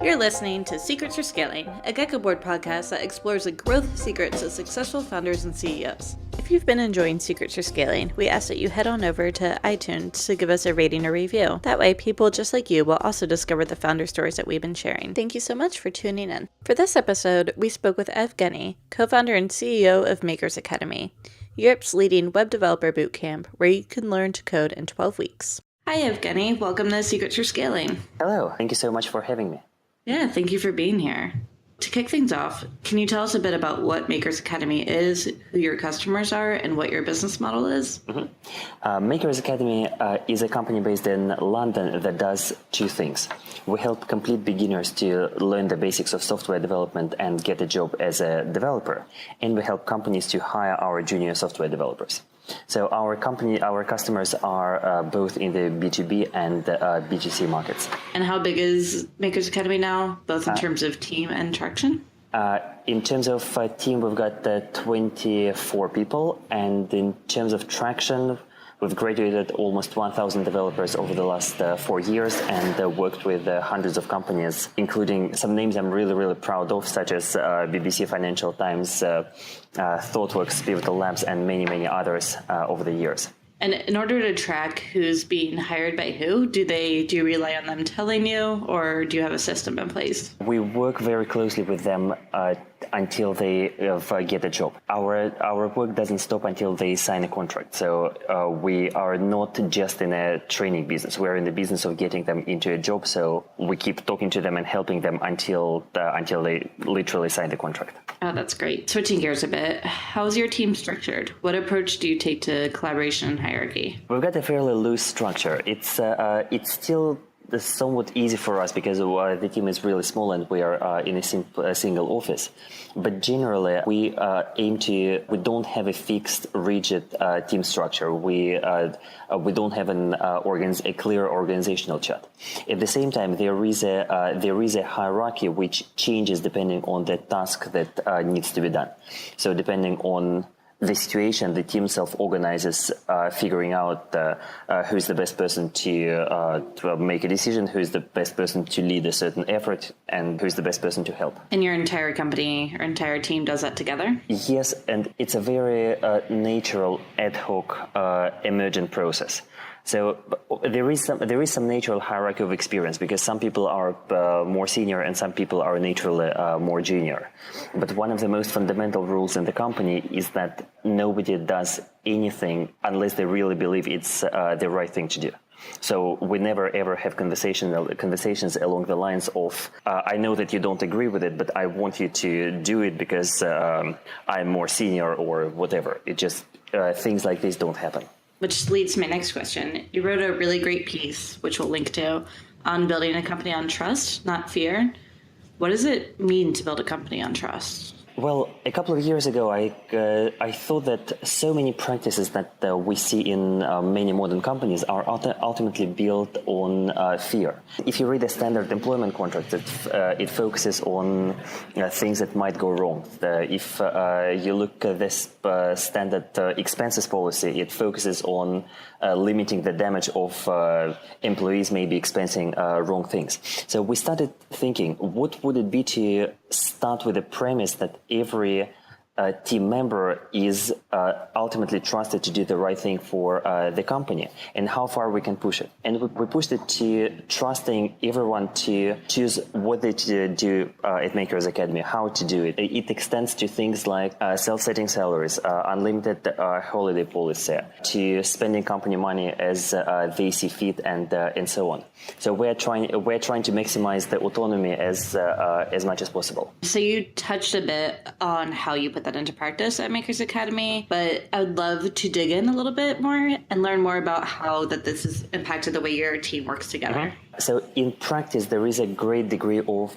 You're listening to Secrets for Scaling, a Gecko Board podcast that explores the growth secrets of successful founders and CEOs. If you've been enjoying Secrets for Scaling, we ask that you head on over to iTunes to give us a rating or review. That way, people just like you will also discover the founder stories that we've been sharing. Thank you so much for tuning in. For this episode, we spoke with Evgeny, co-founder and CEO of Makers Academy, Europe's leading web developer bootcamp, where you can learn to code in 12 weeks. Hi, Evgeny. Welcome to Secrets for Scaling. Hello. Thank you so much for having me. Yeah, thank you for being here. To kick things off, can you tell us a bit about what Makers Academy is, who your customers are, and what your business model is? Makers Academy is a company based in London that does two things. We help complete beginners to learn the basics of software development and get a job as a developer. And we help companies to hire our junior software developers. So our customers are both in the B2B and B2C markets. And how big is Makers Academy now, both in terms of team and traction? In terms of team, we've got 24 people, and in terms of traction, we've graduated almost 1,000 developers over the last 4 years and worked with hundreds of companies, including some names I'm really, really proud of, such as BBC, Financial Times, ThoughtWorks, Pivotal Labs, and many, many others over the years. And in order to track who's being hired by who, do you rely on them telling you, or do you have a system in place? We work very closely with them until they get a job. Our work doesn't stop until they sign a contract. So we are not just in a training business. We're in the business of getting them into a job. So we keep talking to them and helping them until they literally sign the contract. Oh, that's great. Switching gears a bit, how's your team structured? What approach do you take to collaboration and hierarchy? We've got a fairly loose structure. It's still somewhat easy for us because the team is really small and we are in a single office. But generally, we don't have a fixed, rigid team structure. We don't have a clear organizational chart. At the same time, there is a hierarchy which changes depending on the task that needs to be done. So depending on the situation, the team self-organizes, figuring out who's the best person to make a decision, who's the best person to lead a certain effort, and who's the best person to help. And your entire company or entire team does that together? Yes, and it's a very natural, ad hoc, emergent process. So there is some natural hierarchy of experience because some people are more senior and some people are naturally more junior. But one of the most fundamental rules in the company is that nobody does anything unless they really believe it's the right thing to do. So we never ever have conversations along the lines of, I know that you don't agree with it, but I want you to do it because I'm more senior or whatever. It just, things like this don't happen. Which leads to my next question. You wrote a really great piece, which we'll link to, on building a company on trust, not fear. What does it mean to build a company on trust? Well, a couple of years ago, I thought that so many practices that we see in many modern companies are ultimately built on fear. If you read a standard employment contract, it focuses on things that might go wrong. If you look at this standard expenses policy, it focuses on limiting the damage of employees maybe expensing wrong things. So we started thinking, what would it be to start with the premise that every team member is ultimately trusted to do the right thing for the company, and how far we can push it. And we pushed it to trusting everyone to choose what they do at Makers Academy, how to do it. It extends to things like self-setting salaries, unlimited holiday policy, to spending company money as they see fit, and so on. So we're trying to maximize the autonomy as much as possible. So you touched a bit on how you put that into practice at Makers Academy, but I would love to dig in a little bit more and learn more about how this has impacted the way your team works together. So in practice, there is a great degree of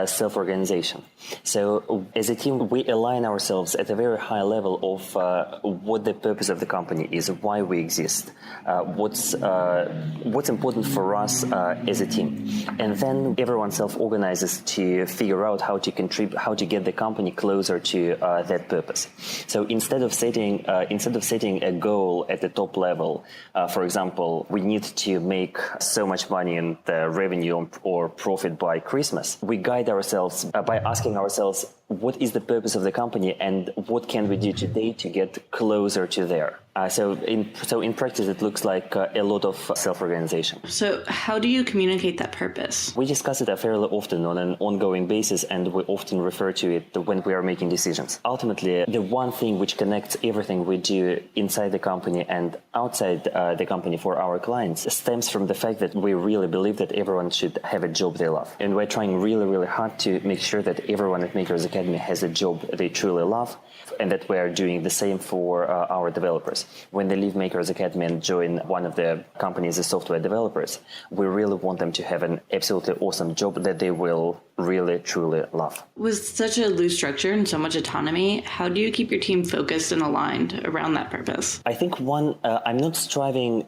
self-organization. So as a team, we align ourselves at a very high level of what the purpose of the company is, why we exist, what's important for us as a team. And then everyone self-organizes to figure out how to contribute, how to get the company closer to that purpose. So instead of setting a goal at the top level, for example, we need to make so much money in the revenue or profit by Christmas, we guide ourselves by asking ourselves, what is the purpose of the company and what can we do today to get closer to there? So in practice, it looks like a lot of self-organization. So how do you communicate that purpose? We discuss it fairly often on an ongoing basis, and we often refer to it when we are making decisions. Ultimately, the one thing which connects everything we do inside the company and outside the company for our clients stems from the fact that we really believe that everyone should have a job they love. And we're trying really, really hard to make sure that everyone at Makers Academy has a job they truly love, and that we are doing the same for our developers. When they leave Makers Academy and join one of the companies as software developers, we really want them to have an absolutely awesome job that they will really, truly love. With such a loose structure and so much autonomy, how do you keep your team focused and aligned around that purpose? I think we're not striving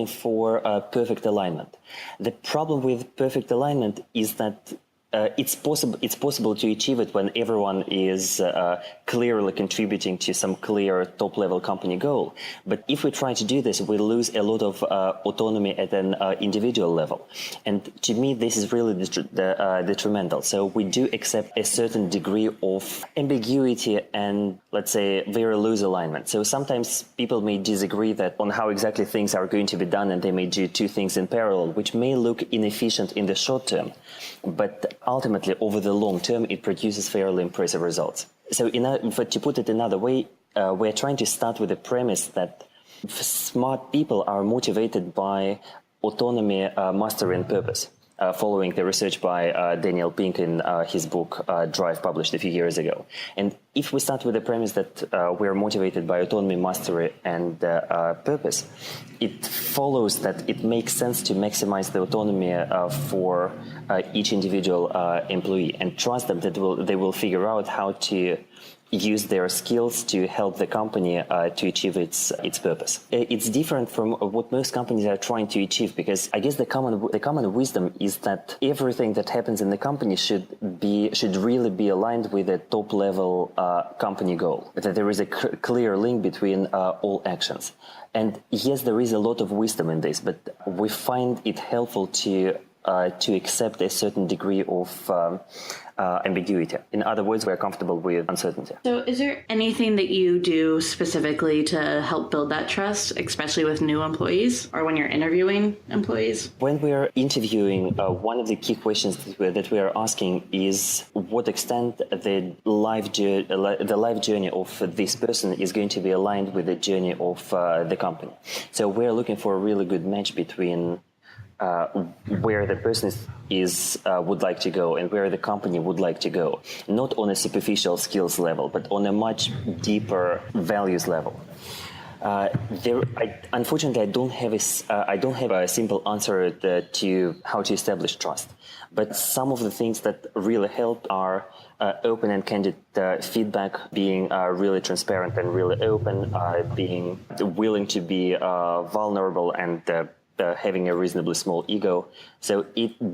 for perfect alignment. The problem with perfect alignment is that it's possible to achieve it when everyone is clearly contributing to some clear top-level company goal. But if we try to do this, we lose a lot of autonomy at an individual level. And to me, this is really detrimental. So we do accept a certain degree of ambiguity and, let's say, very loose alignment. So sometimes people may disagree on how exactly things are going to be done, and they may do two things in parallel, which may look inefficient in the short term. But ultimately, over the long term, it produces fairly impressive results. So to put it another way, we're trying to start with the premise that smart people are motivated by autonomy, mastery, and purpose, following the research by Daniel Pink in his book Drive, published a few years ago. And if we start with the premise that we're motivated by autonomy, mastery, and purpose, it follows that it makes sense to maximize the autonomy for each individual employee and trust them that they will figure out how to use their skills to help the company to achieve its purpose. It's different from what most companies are trying to achieve, because I guess the common wisdom is that everything that happens in the company should really be aligned with a top level company goal. That there is a clear link between all actions. And yes, there is a lot of wisdom in this, but we find it helpful to accept a certain degree of ambiguity. In other words, we're comfortable with uncertainty. So is there anything that you do specifically to help build that trust, especially with new employees or when you're interviewing employees? When we're interviewing, one of the key questions that we are asking is what extent the life journey of this person is going to be aligned with the journey of the company. So we're looking for a really good match between where the person would like to go and where the company would like to go, not on a superficial skills level, but on a much deeper values level. Unfortunately, I don't have a simple answer to how to establish trust. But some of the things that really help are open and candid feedback, being really transparent and really open, being willing to be vulnerable and having a reasonably small ego. So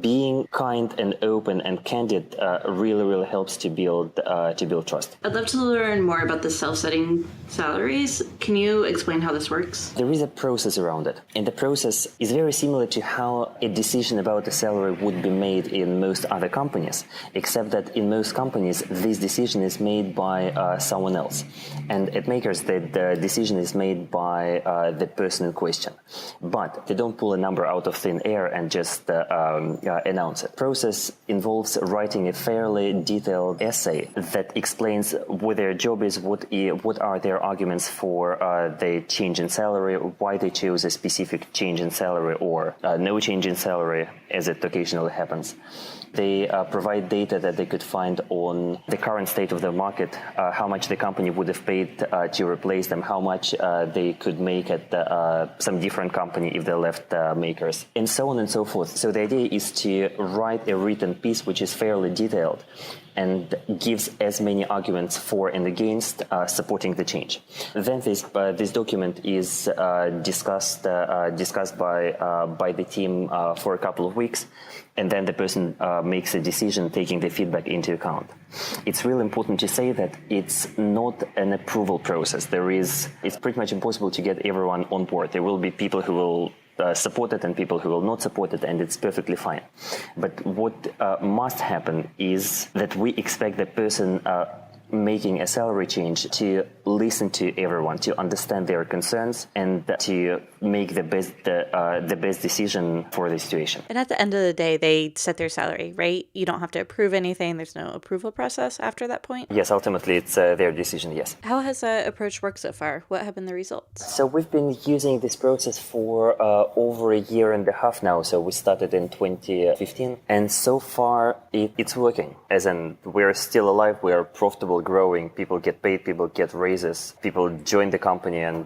being kind and open and candid really helps to build trust. I'd love to learn more about the self-setting salaries. Can you explain how this works? There is a process around it, and the process is very similar to how a decision about the salary would be made in most other companies, except that in most companies this decision is made by someone else, and at Makers the decision is made by the person in question. But they don't pull a number out of thin air and just announce it. The process involves writing a fairly detailed essay that explains what their job is, what are their arguments for the change in salary, why they chose a specific change in salary or no change in salary, as it occasionally happens. They provide data that they could find on the current state of the market, how much the company would have paid to replace them, how much they could make at some different company if they left aircraft makers, and so on and so forth. So the idea is to write a written piece which is fairly detailed and gives as many arguments for and against supporting the change. Then this document is discussed by the team for a couple of weeks, and then the person makes a decision taking the feedback into account. It's really important to say that it's not an approval process. It's pretty much impossible to get everyone on board. There will be people who will support it and people who will not support it, and it's perfectly fine. But what must happen is that we expect the person making a salary change to listen to everyone, to understand their concerns, and to make the best decision for the situation. And at the end of the day, they set their salary, right? You don't have to approve anything. There's no approval process after that point? Yes, ultimately it's their decision, yes. How has that approach worked so far? What have been the results? So we've been using this process for over a year and a half now. So we started in 2015, and so far it's working. As in, we're still alive, we're profitable, growing, people get paid, people get raises, people join the company, and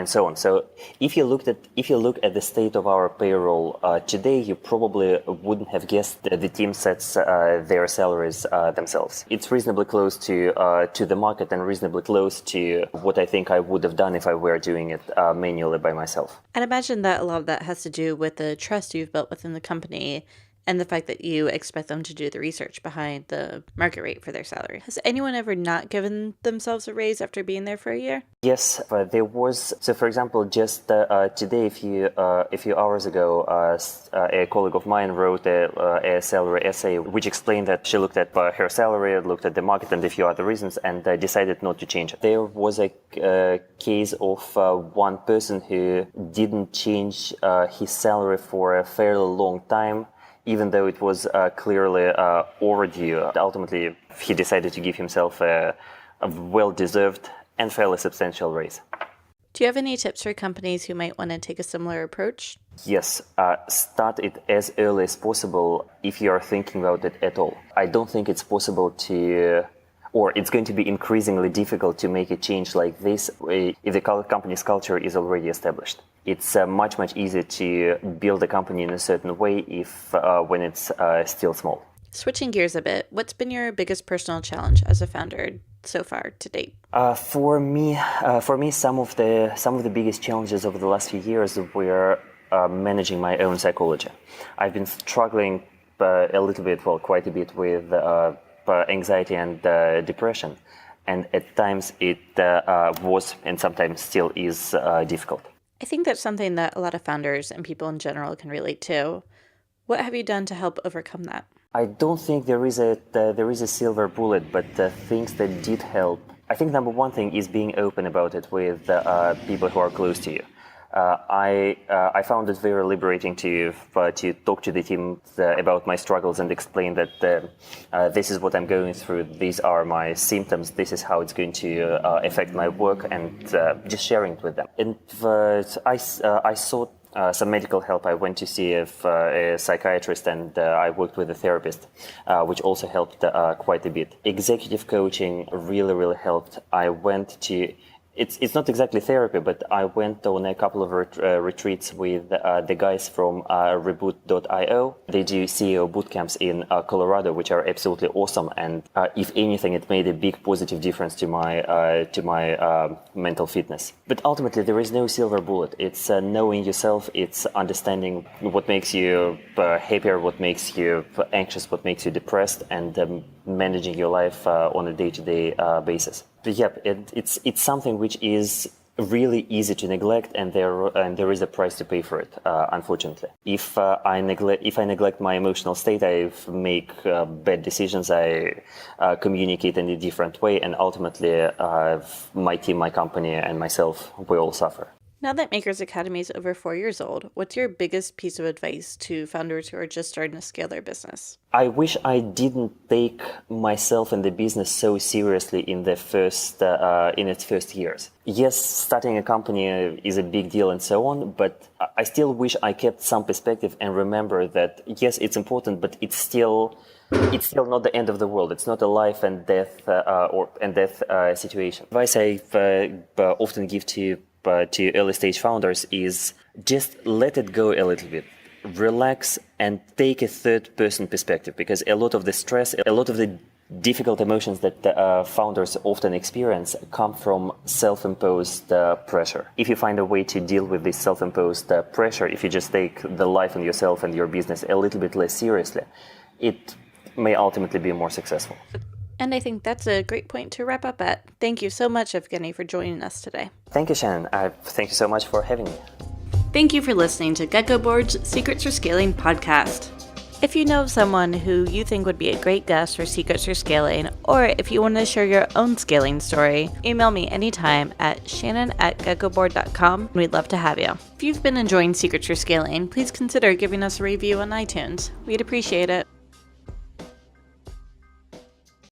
so on. So if you look at the state of our payroll today, you probably wouldn't have guessed that the team sets their salaries themselves. It's reasonably close to the market and reasonably close to what I think I would have done if I were doing it manually by myself. I'd imagine that a lot of that has to do with the trust you've built within the company and the fact that you expect them to do the research behind the market rate for their salary. Has anyone ever not given themselves a raise after being there for a year? Yes, there was. So, for example, just today, a few hours ago, a colleague of mine wrote a salary essay which explained that she looked at her salary, looked at the market and a few other reasons, and decided not to change it. There was a case of one person who didn't change his salary for a fairly long time, even though it was clearly overdue. Ultimately, he decided to give himself a well-deserved and fairly substantial raise. Do you have any tips for companies who might want to take a similar approach? Yes, start it as early as possible if you are thinking about it at all. I don't think it's possible or it's going to be increasingly difficult to make a change like this if the company's culture is already established. It's much easier to build a company in a certain way when it's still small. Switching gears a bit, what's been your biggest personal challenge as a founder so far to date? For me, some of the biggest challenges over the last few years were managing my own psychology. I've been struggling quite a bit with anxiety and depression, and at times it was and sometimes still is difficult. I think that's something that a lot of founders and people in general can relate to. What have you done to help overcome that? I don't think there is a silver bullet, but things that did help. I think number one thing is being open about it with people who are close to you. I found it very liberating to talk to the team about my struggles and explain that this is what I'm going through, these are my symptoms, this is how it's going to affect my work, and just sharing it with them. And I sought some medical help. I went to see a psychiatrist, and I worked with a therapist, which also helped quite a bit. Executive coaching really helped. I went to It's not exactly therapy, but I went on a couple of retreats with the guys from Reboot.io. They do CEO bootcamps in Colorado, which are absolutely awesome. And if anything, it made a big positive difference to my mental fitness. But ultimately, there is no silver bullet. It's knowing yourself. It's understanding what makes you happier, what makes you anxious, what makes you depressed, and managing your life on a day-to-day basis. But yeah, it's something which is really easy to neglect, and there is a price to pay for it. Unfortunately, if I neglect my emotional state, I make bad decisions. I communicate in a different way, and ultimately, my team, my company, and myself, we all suffer. Now that Makers Academy is over 4 years old, what's your biggest piece of advice to founders who are just starting to scale their business? I wish I didn't take myself and the business so seriously in its first years. Yes, starting a company is a big deal and so on, but I still wish I kept some perspective and remember that yes, it's important, but it's still not the end of the world. It's not a life and death situation. Advice I often give to to early stage founders is just let it go a little bit. Relax and take a third person perspective, because a lot of the stress, a lot of the difficult emotions that founders often experience come from self-imposed pressure. If you find a way to deal with this self-imposed pressure, if you just take the life and yourself and your business a little bit less seriously, it may ultimately be more successful. And I think that's a great point to wrap up at. Thank you so much, Evgeny, for joining us today. Thank you, Shannon. Thank you so much for having me. Thank you for listening to Gecko Board's Secrets for Scaling podcast. If you know of someone who you think would be a great guest for Secrets for Scaling, or if you want to share your own scaling story, email me anytime at shannon@geckoboard.com. We'd love to have you. If you've been enjoying Secrets for Scaling, please consider giving us a review on iTunes. We'd appreciate it.